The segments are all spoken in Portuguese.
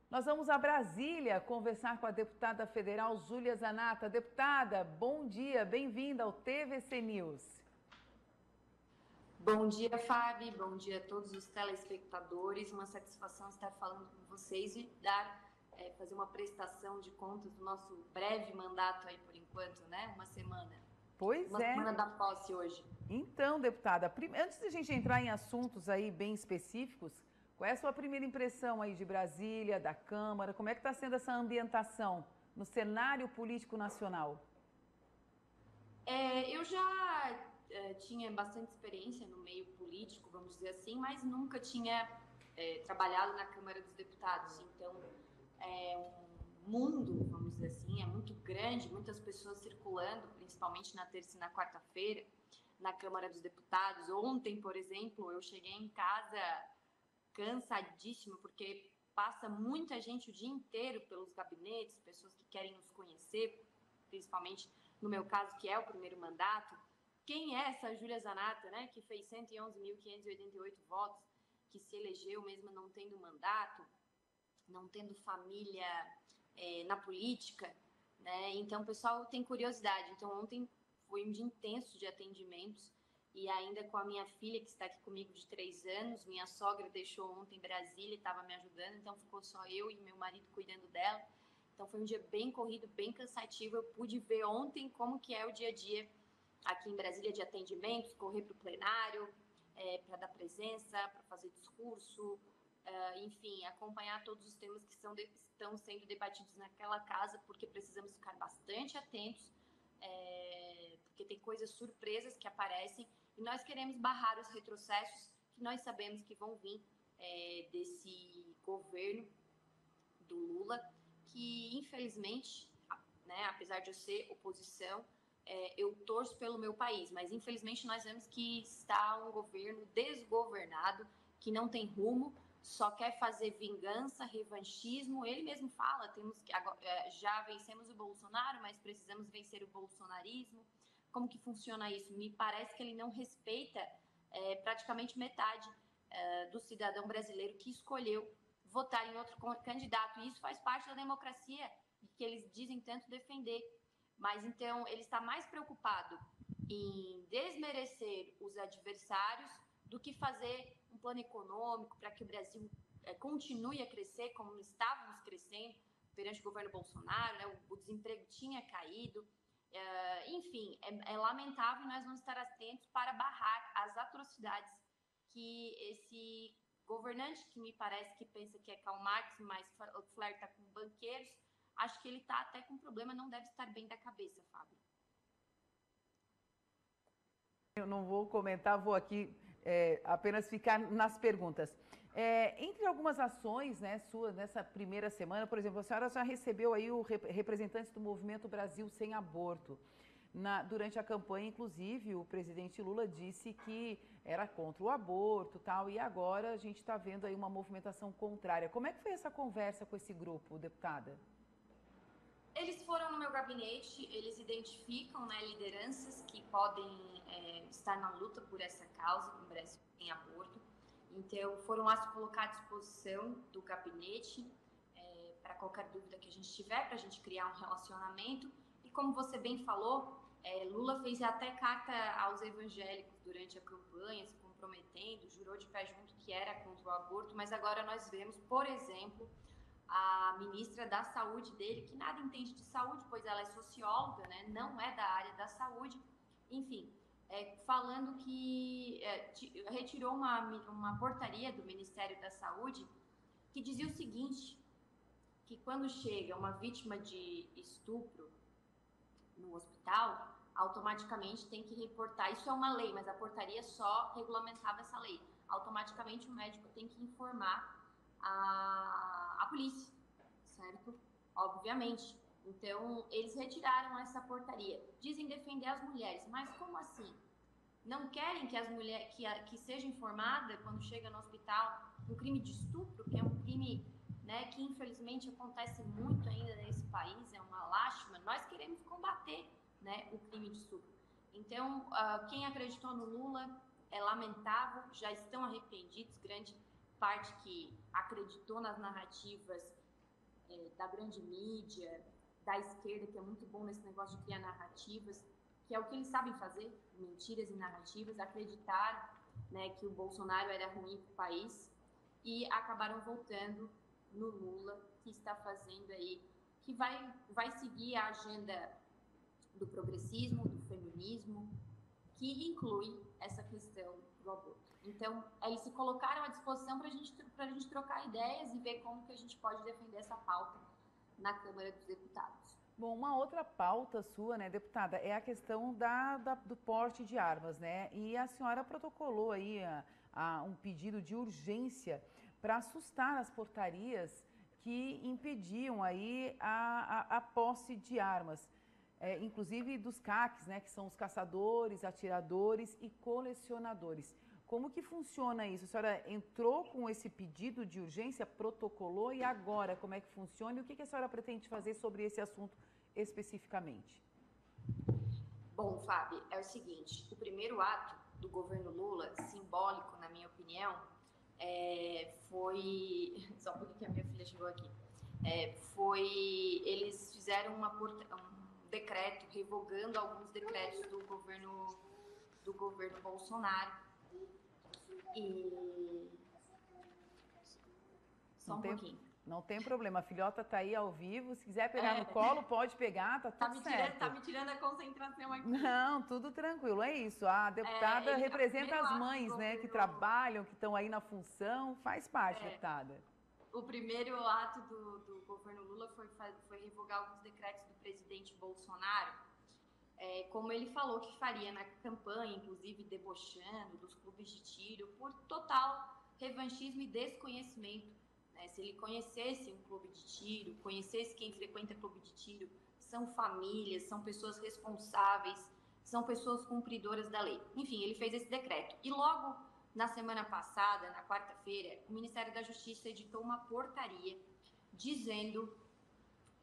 Nós vamos a Brasília conversar com a deputada federal Júlia Zanatta. Deputada, bom dia, bem-vinda ao TVC News. Bom dia, Fábio. Bom dia a todos os telespectadores. Uma satisfação estar falando com vocês e fazer uma prestação de contas do nosso breve mandato aí por enquanto, né? Uma semana. Pois Uma é. semana da posse hoje. Então, deputada, antes de a gente entrar em assuntos aí bem específicos, qual é a sua primeira impressão aí de Brasília, da Câmara? Como é que está sendo essa ambientação no cenário político nacional? Eu já tinha bastante experiência no meio político, vamos dizer assim, mas nunca tinha trabalhado na Câmara dos Deputados. Então, é um mundo, vamos dizer assim, é muito grande, muitas pessoas circulando, principalmente na terça e na quarta-feira, na Câmara dos Deputados. Ontem, por exemplo, eu cheguei em casa cansadíssima, porque passa muita gente o dia inteiro pelos gabinetes, pessoas que querem nos conhecer, principalmente no meu caso, que é o primeiro mandato. Quem é essa Júlia Zanatta, né, que fez 111.588 votos, que se elegeu mesmo não tendo mandato, não tendo família na política, né? Então o pessoal tem curiosidade. Então ontem foi um dia intenso de atendimentos e ainda com a minha filha que está aqui comigo de 3 anos, minha sogra deixou ontem em Brasília e estava me ajudando, então ficou só eu e meu marido cuidando dela. Então foi um dia bem corrido, bem cansativo. Eu pude ver ontem como que é o dia a dia aqui em Brasília de atendimentos, correr para o plenário, para dar presença, para fazer discurso, enfim, acompanhar todos os temas que estão sendo debatidos naquela casa, porque precisamos ficar bastante atentos, porque tem coisas surpresas que aparecem e nós queremos barrar os retrocessos que nós sabemos que vão vir desse governo do Lula, que infelizmente, né, apesar de eu ser oposição, eu torço pelo meu país, mas infelizmente nós vemos que está um governo desgovernado, que não tem rumo, só quer fazer vingança, revanchismo. Ele mesmo fala, já vencemos o Bolsonaro, mas precisamos vencer o bolsonarismo. Como que funciona isso? Me parece que ele não respeita praticamente metade do cidadão brasileiro que escolheu votar em outro candidato. E isso faz parte da democracia que eles dizem tanto defender. Mas então ele está mais preocupado em desmerecer os adversários do que fazer um plano econômico para que o Brasil continue a crescer como estávamos crescendo perante o governo Bolsonaro, né? O desemprego tinha caído. Enfim, é lamentável e nós vamos estar atentos para barrar as atrocidades que esse governante, que me parece que pensa que é Karl Marx, mas flerta com banqueiros, acho que ele está até com problema, não deve estar bem da cabeça, Fábio. Eu não vou comentar, vou aqui apenas ficar nas perguntas. Entre algumas ações, né, suas nessa primeira semana, por exemplo, a senhora já recebeu aí o representantes do Movimento Brasil Sem Aborto. Durante a campanha, inclusive, o presidente Lula disse que era contra o aborto, tal, e agora a gente está vendo aí uma movimentação contrária. Como é que foi essa conversa com esse grupo, deputada? Eles foram no meu gabinete, eles identificam, né, lideranças que podem estar na luta por essa causa, no Brasil sem aborto. Então, foram lá se colocar à disposição do gabinete para qualquer dúvida que a gente tiver, para a gente criar um relacionamento. E como você bem falou, Lula fez até carta aos evangélicos durante a campanha, se comprometendo, jurou de pé junto que era contra o aborto, mas agora nós vemos, por exemplo, a ministra da Saúde dele, que nada entende de saúde, pois ela é socióloga, né? Não é da área da saúde, enfim, falando que retirou uma portaria do Ministério da Saúde que dizia o seguinte, que quando chega uma vítima de estupro no hospital, automaticamente tem que reportar, isso é uma lei, mas a portaria só regulamentava essa lei, automaticamente o médico tem que informar a polícia, certo? Obviamente. Então, eles retiraram essa portaria. Dizem defender as mulheres, mas como assim? Não querem que as mulheres que seja informada quando chega no hospital um crime de estupro, que é um crime, né, que infelizmente acontece muito ainda nesse país, é uma lástima. Nós queremos combater, né, o crime de estupro. Então, quem acreditou no Lula é lamentável, já estão arrependidos, grande parte que acreditou nas narrativas da grande mídia, da esquerda, que é muito bom nesse negócio de criar narrativas, que é o que eles sabem fazer, mentiras e narrativas, acreditaram, né, que o Bolsonaro era ruim para o país e acabaram votando no Lula, que está fazendo aí, que vai seguir a agenda do progressismo, do feminismo, que inclui essa questão do aborto. Então, eles se colocaram à disposição para a gente trocar ideias e ver como que a gente pode defender essa pauta na Câmara dos Deputados. Bom, uma outra pauta sua, né, deputada, é a questão do porte de armas, né? E a senhora protocolou aí um pedido de urgência para assustar as portarias que impediam aí a posse de armas, inclusive dos CACs, né, que são os caçadores, atiradores e colecionadores. Como que funciona isso? A senhora entrou com esse pedido de urgência, protocolou, e agora como é que funciona? E o que a senhora pretende fazer sobre esse assunto especificamente? Bom, Fábio, é o seguinte, o primeiro ato do governo Lula, simbólico, na minha opinião, foi... Só porque a minha filha chegou aqui. Eles fizeram um decreto revogando alguns decretos do governo Bolsonaro. E só um pouquinho. Não tem problema, a filhota tá aí ao vivo, se quiser pegar no colo, pode pegar, tá tudo certo. Tá me tirando a concentração aqui. Não, tudo tranquilo, é isso. A deputada representa as mães, né, que trabalham, que estão aí na função, faz parte, deputada. O primeiro ato do governo Lula foi revogar alguns decretos do presidente Bolsonaro, como ele falou que faria na campanha, inclusive debochando dos clubes de tiro, por total revanchismo e desconhecimento. Né? Se ele conhecesse um clube de tiro, conhecesse quem frequenta clube de tiro, são famílias, são pessoas responsáveis, são pessoas cumpridoras da lei. Enfim, ele fez esse decreto. E logo na semana passada, na quarta-feira, o Ministério da Justiça editou uma portaria dizendo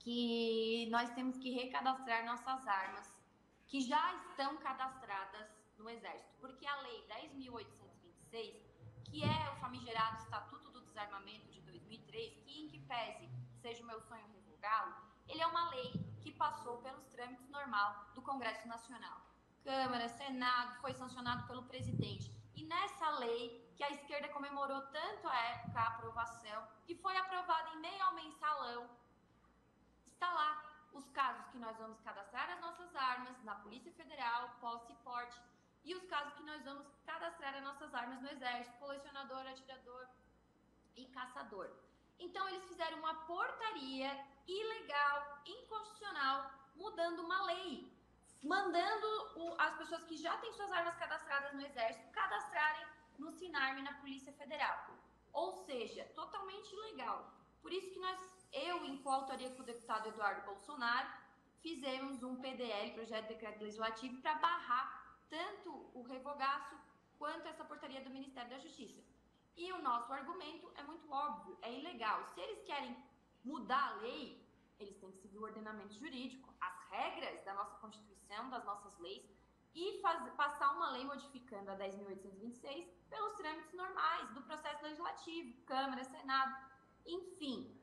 que nós temos que recadastrar nossas armas que já estão cadastradas no Exército, porque a Lei 10.826, que é o famigerado Estatuto do Desarmamento de 2003, que em que pese seja o meu sonho revogá-lo, ele é uma lei que passou pelos trâmites normal do Congresso Nacional. Câmara, Senado, foi sancionado pelo presidente. E nessa lei, que a esquerda comemorou tanto à época a aprovação, que foi aprovada em meio ao mensalão, está lá os casos que nós vamos cadastrar as nossas armas na Polícia Federal, posse e porte, e os casos que nós vamos cadastrar as nossas armas no Exército, colecionador, atirador e caçador. Então, eles fizeram uma portaria ilegal, inconstitucional, mudando uma lei, mandando as pessoas que já têm suas armas cadastradas no Exército cadastrarem no Sinarme, na Polícia Federal. Ou seja, totalmente ilegal. Por isso que eu, em coautoria com o deputado Eduardo Bolsonaro, fizemos um PDL, Projeto de Decreto Legislativo, para barrar tanto o revogaço quanto essa portaria do Ministério da Justiça. E o nosso argumento é muito óbvio, é ilegal. Se eles querem mudar a lei, eles têm que seguir o ordenamento jurídico, as regras da nossa Constituição, das nossas leis, e passar uma lei modificando a 10.826 pelos trâmites normais do processo legislativo, Câmara, Senado, enfim.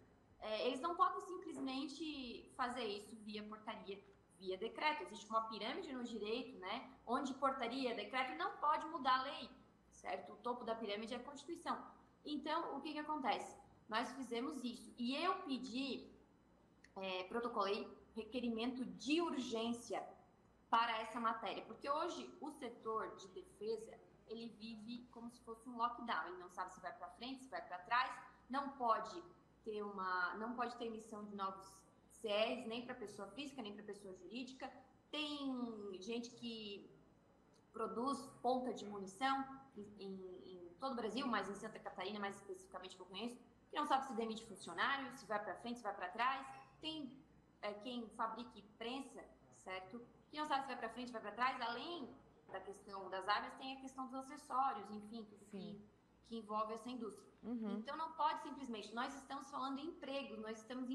Eles não podem simplesmente fazer isso via portaria, via decreto. Existe uma pirâmide no direito, né, onde portaria, decreto não pode mudar a lei, certo? O topo da pirâmide é a Constituição. Então, o que acontece? Nós fizemos isso. E eu protocolei requerimento de urgência para essa matéria, porque hoje o setor de defesa, ele vive como se fosse um lockdown. Ele não sabe se vai para frente, se vai para trás, não pode ter emissão de novos CEs, nem para pessoa física, nem para pessoa jurídica. Tem gente que produz ponta de munição em todo o Brasil, mas em Santa Catarina, mais especificamente que eu conheço, que não sabe se demite funcionário, se vai para frente, se vai para trás. Tem quem fabrique prensa, certo? Que não sabe se vai para frente, se vai para trás. Além da questão das armas, tem a questão dos acessórios, enfim, tudo que envolve essa indústria. Uhum. Então, não pode simplesmente... Nós estamos falando em empregos, nós estamos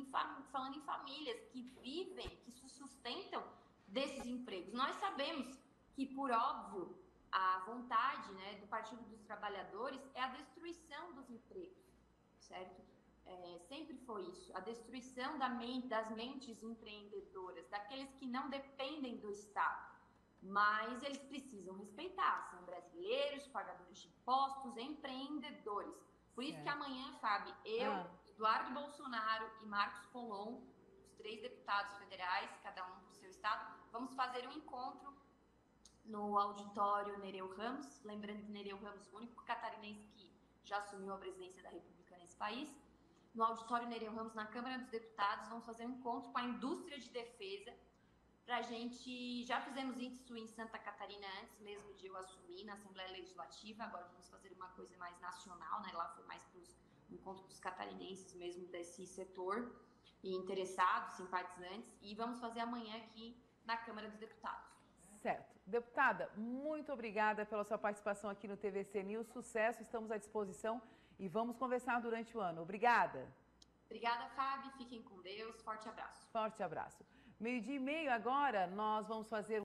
falando em famílias que vivem, que se sustentam desses empregos. Nós sabemos que, por óbvio, a vontade, né, do Partido dos Trabalhadores é a destruição dos empregos, certo? sempre foi isso, a destruição das mentes empreendedoras, daqueles que não dependem do Estado, mas eles precisam respeitar, são brasileiros, pagadores de impostos, empreendedores. Por isso que amanhã, Fábio, Eduardo Bolsonaro e Marcos Polon, os 3 deputados federais, cada um do seu estado, vamos fazer um encontro no auditório Nereu Ramos, lembrando que Nereu Ramos, o único catarinense que já assumiu a presidência da República nesse país, no auditório Nereu Ramos, na Câmara dos Deputados, vamos fazer um encontro com a indústria de defesa, pra gente, já fizemos isso em Santa Catarina antes mesmo de eu assumir na Assembleia Legislativa, agora vamos fazer uma coisa mais nacional, né? Lá foi mais para os encontros dos catarinenses mesmo desse setor, e interessados, simpatizantes, e vamos fazer amanhã aqui na Câmara dos Deputados. Certo. Deputada, muito obrigada pela sua participação aqui no TVC News, sucesso, estamos à disposição e vamos conversar durante o ano. Obrigada. Obrigada, Fábio, fiquem com Deus, forte abraço. Forte abraço. 12:30 agora, nós vamos fazer